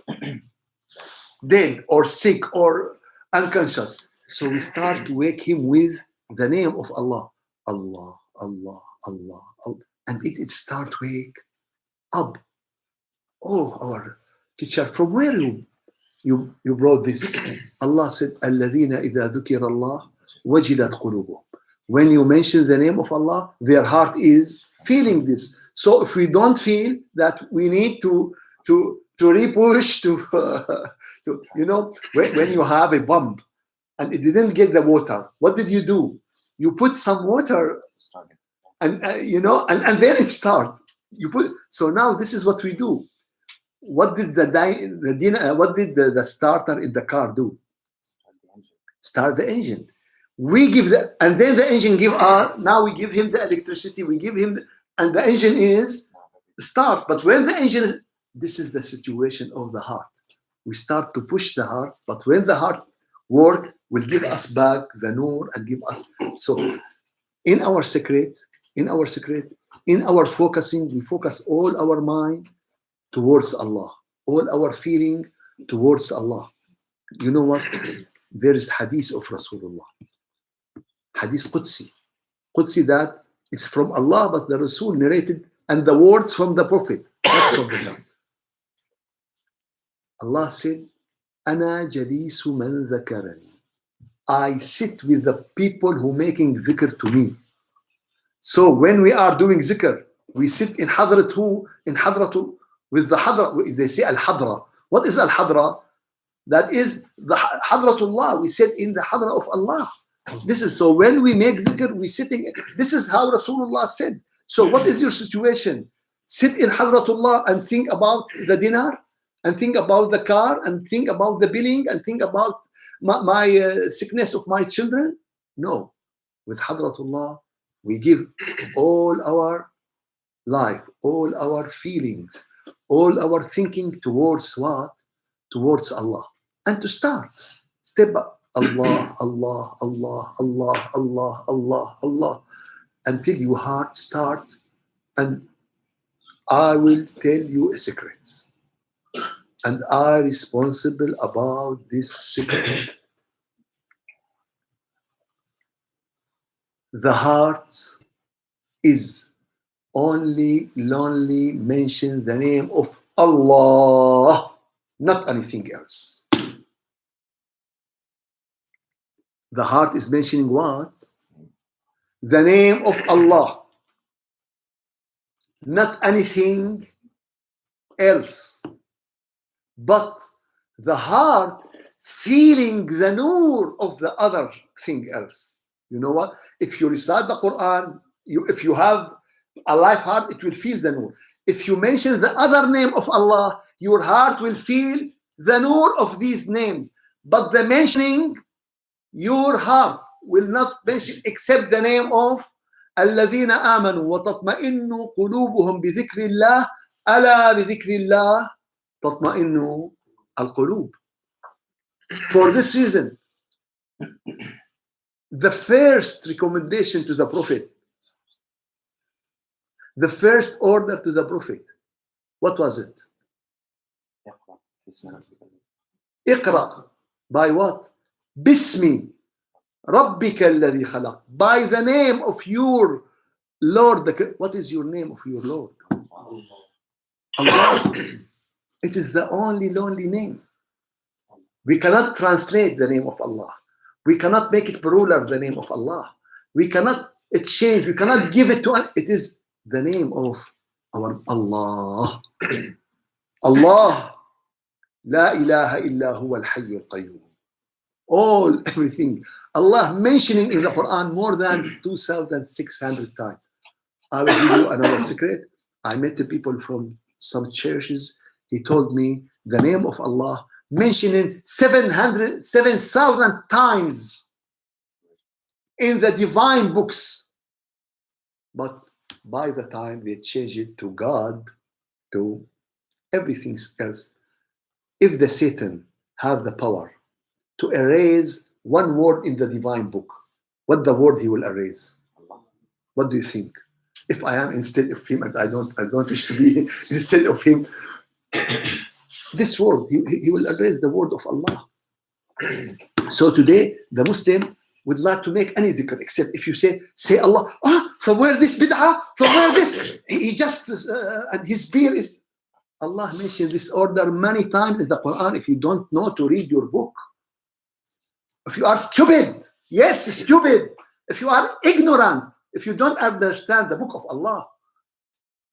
dead or sick or unconscious. So we start to wake him with the name of Allah. Allah, Allah, Allah, Allah. And it start wake up. Oh, our teacher, from where you brought this? Allah said, الَّذِينَ إِذَا ذُكِرَ اللَّهُ وَجِلَتْ قُلُوبُهُم. When you mention the name of Allah, their heart is feeling this. So if we don't feel that, we need to repush when you have a bump and it didn't get the water, what did you do? You put some water and and then it start. So now this is what we do. What did the starter in the car do? Start the engine. We give and then the engine give now we give him the electricity, we give him and the engine is start. But when the engine is, this is the situation of the heart. We start to push the heart, but when the heart work, will give us back the nur and give us. So in our secret, in our focusing, we focus all our mind towards Allah, all our feeling towards Allah. You know what? There is hadith of Rasulullah. Hadith Qudsi that it's from Allah, but the Rasul narrated, and the words from the Prophet, not from the God. Allah said, Ana jalisu man dhakarani. I sit with the people who making dhikr to me. So when we are doing dhikr, we sit in hadrat who? In hadratul, with the hadra. They say al-hadra. What is al-hadra? That is the hadratullah. We sit in the hadra of Allah. This is so when we make dhikr, we sitting. This is how Rasulullah said. So what is your situation? Sit in hadratullah and think about the dinar, and think about the car, and think about the billing, and think about my sickness of my children. No, with hadratullah, we give all our life, all our feelings, all our thinking towards what? Towards Allah. And to start, step up, Allah, Allah, Allah, Allah, Allah, Allah, Allah, until your heart start. And I will tell you a secret. And I responsible about this secret. The heart is only mention the name of Allah, not anything else. The heart is mentioning what? The name of Allah, not anything else. But the heart feeling the nur of the other thing else. You know what? If you recite the Quran, if you have a live heart, it will feel the nur. If you mention the other name of Allah, your heart will feel the nur of these names. But the mentioning, your heart will not mention except the name of الذين آمنوا وتطمئن قلوبهم بذكر الله ألا بذكر الله تطمئن القلوب. For this reason, the first recommendation to the Prophet The first order to the Prophet, what was it? Iqra. By what? Bismi Rabbika alladhi khalaq. By the name of your Lord. What is your name of your Lord? Allah. It is the only lonely name. We cannot translate the name of Allah. We cannot make it plural, the name of Allah. We cannot change. We cannot give it to us. It is the name of our Allah. Allah. La ilaha illa huwa al-hayy al-qayyum. All, everything. Allah mentioning in the Quran more than 2,600 times. I will give you another secret. I met the people from some churches. He told me the name of Allah mentioning 7,000 times in the divine books. But by the time they change it to God, to everything else, if the Satan have the power to erase one word in the divine book, what the word he will erase? What do you think? If I am instead of him, and I don't wish to be instead of him, this word, he will erase the word of Allah. So today, the Muslim would like to make any dhikr, except if you say Allah, from where this bid'ah, from where this, he just, and his beer is, Allah mentioned this order many times in the Quran. If you don't know to read your book, if you are stupid, yes, stupid, if you are ignorant, if you don't understand the book of Allah,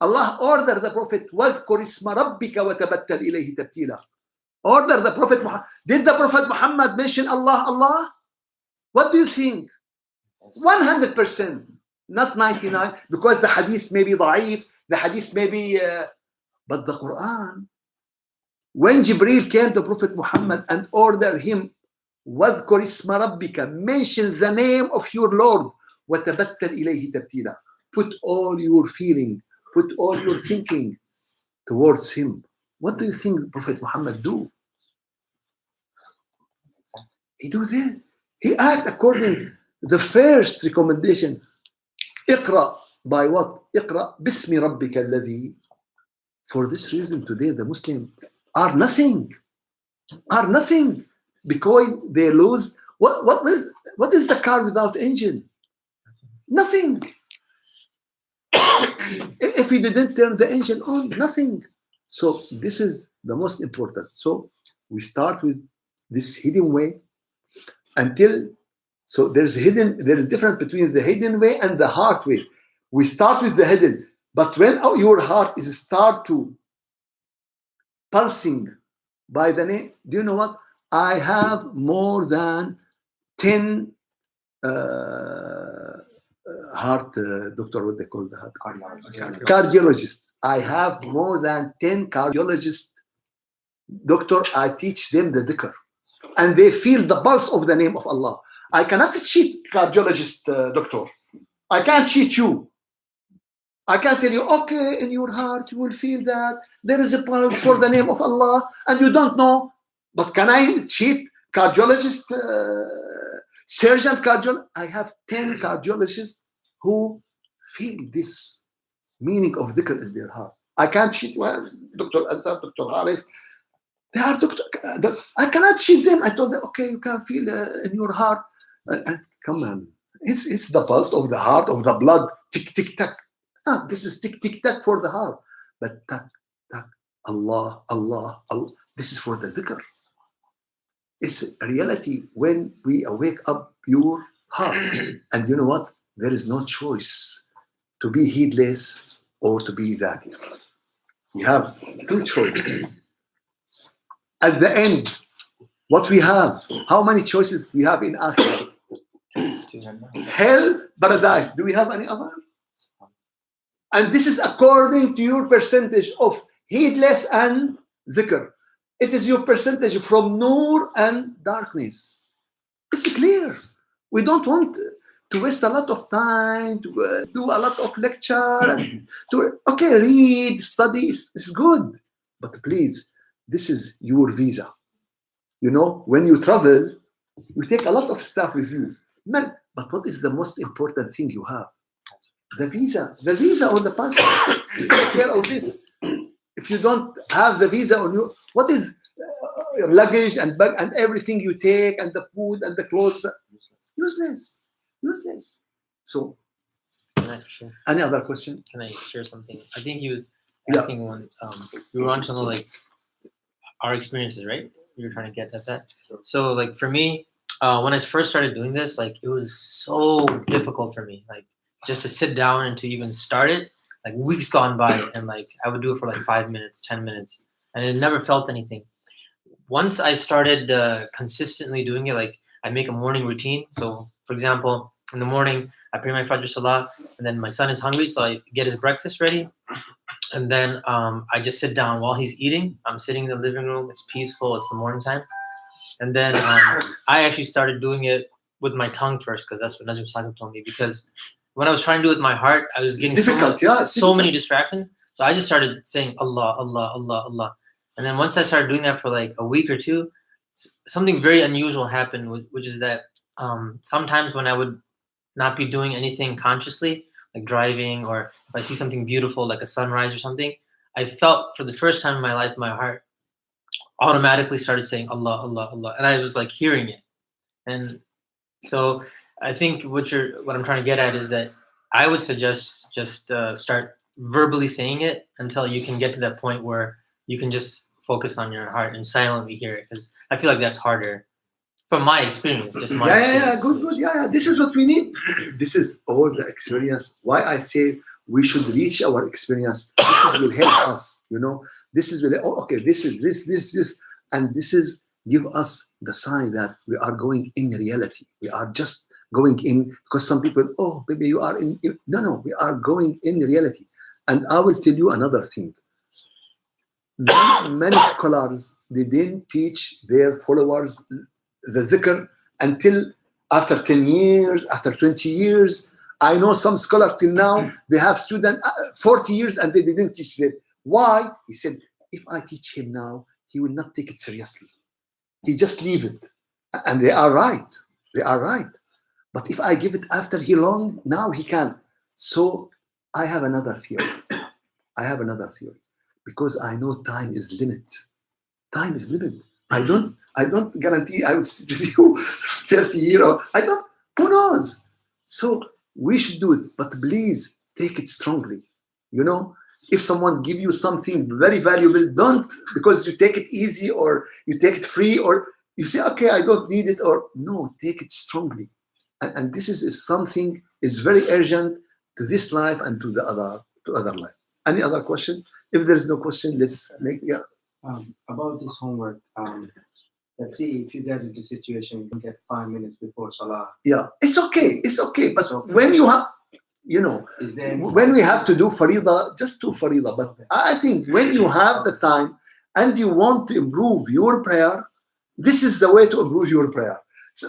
Allah ordered the Prophet, وَاذْكُرِ اسْمَ رَبِّكَ وَتَبَتَّلْ إِلَيْهِ تَبْتِيلًا. Order the Prophet Muhammad. Did the Prophet Muhammad mention Allah, Allah? What do you think? 100%, not 99, because the hadith may be da'if, the hadith may be, but the Quran, when Jibreel came to Prophet Muhammad and ordered him, وَاذْكُرِ اسْمَ رَبِّكَ, mention the name of your Lord, وَتَبَتَّلْ إِلَيْهِ تَبْتِيلًا. Put all your feeling, put all your thinking towards him. What do you think Prophet Muhammad do? He do that. He act according the first recommendation. Iqra. By what? Iqra bismi rabbika alladhi. For this reason today the Muslims are nothing. Because they lose. What is the car without engine? Nothing. If you didn't turn the engine on, nothing. So this is the most important. So we start with this hidden way until, so there is difference between the hidden way and the heart way. We start with the hidden, but when your heart is start to pulsing by the name, do you know what? I have more than 10 heart doctor, what they call the heart? Cardiologist. I have more than 10 cardiologists. Doctor, I teach them the dhikr. And they feel the pulse of the name of Allah. I cannot cheat cardiologist, doctor. I can't cheat you. I can't tell you, okay, in your heart you will feel that there is a pulse for the name of Allah and you don't know. But can I cheat cardiologist, surgeon cardiologist? I have 10 cardiologists who feel this meaning of dhikr in their heart. I can't cheat Dr. Azhar, Dr. Harif. They are doctor. I cannot cheat them. I told them, okay, you can feel in your heart. Come on. It's the pulse of the heart, of the blood. Tick, tick, tack. This is tick, tick, tack for the heart. But tack, tack, Allah, Allah, Allah. This is for the dhikr. It's a reality when we wake up your heart. And you know what? There is no choice to be heedless or to be that. We have two choices. At the end, what we have, how many choices we have in Akhirah? Hell, paradise. Do we have any other? And this is according to your percentage of heedless and dhikr. It is your percentage from nur and darkness. It's clear. We don't want to waste a lot of time, to do a lot of lecture. And okay, read, study, is good. But please, this is your visa. You know, when you travel, you take a lot of stuff with you. But what is the most important thing you have? The visa or the passport. You take care of this. If you don't have the visa on you, what is your luggage and bag and everything you take and the food and the clothes? Useless. So, Can I share? any other question? Can I share something? I think he was Yeah. asking one. We were on to like our experiences, right? We were trying to get at that. So like for me, when I first started doing this, like it was so difficult for me, like just to sit down and to even start it. Like weeks gone by, and like I would do it for like 5 minutes, 10 minutes, and it never felt anything. Once I started consistently doing it, like I make a morning routine. So, for example, in the morning, I pray my Fajr Salah, and then my son is hungry, so I get his breakfast ready. And then I just sit down while he's eating. I'm sitting in the living room. It's peaceful. It's the morning time. And then I actually started doing it with my tongue first, because that's what Najib Sahib told me. Because when I was trying to do it with my heart, I was getting so many distractions. So I just started saying Allah, Allah, Allah, Allah. And then once I started doing that for like a week or two, something very unusual happened, which is that sometimes when I would not be doing anything consciously, like driving, or if I see something beautiful like a sunrise or something, I felt for the first time in my life, my heart automatically started saying Allah, Allah, Allah, and I was like hearing it. And so I think what I'm trying to get at is that I would suggest just start verbally saying it until you can get to that point where you can just focus on your heart and silently hear it, because I feel like that's harder. From my experience, just my experience. Good. Yeah. This is what we need. This is all the experience. Why I say we should reach our experience. This will help us. This is this, and this is give us the sign that we are going in reality. We are just going in, because some people, oh, maybe you are in. No, we are going in reality. And I will tell you another thing. Many scholars, they didn't teach their followers the dhikr until after 10 years, after 20 years. I know some scholars till now, they have students 40 years and they didn't teach them. Why? He said, if I teach him now, he will not take it seriously. He just leave it. And they are right. But if I give it after he long, now he can. So I have another theory. Because I know time is limit. I don't guarantee I will sit with you 30 years. Who knows? So we should do it, but please take it strongly. If someone give you something very valuable, don't, because you take it easy or you take it free or you say, okay, I don't need it, or no, take it strongly. And this is something is very urgent to this life and to other life. Any other question? If there's no question, let's make, yeah. About this homework, let's see if you get into a situation you can get 5 minutes before Salah. Yeah, it's okay. But when you have, when we have to do Farida, just do Farida. But I think when you have the time and you want to improve your prayer, this is the way to improve your prayer. So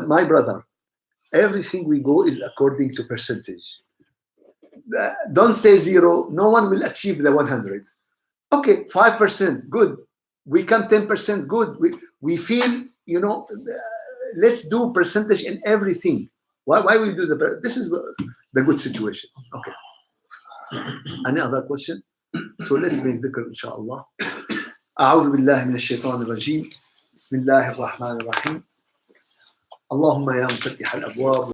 my brother, everything we go is according to percentage. Don't say 0. No one will achieve the 100. Okay, 5%, good. We come 10%, good. We feel, let's do percentage in everything. Why we do this is the good situation. Okay. Any other question? So let's make dhikr, inshallah. أعوذ بالله من الشيطان الرجيم. بسم الله الرحمن الرحيم. اللهم يا مفتح الأبواب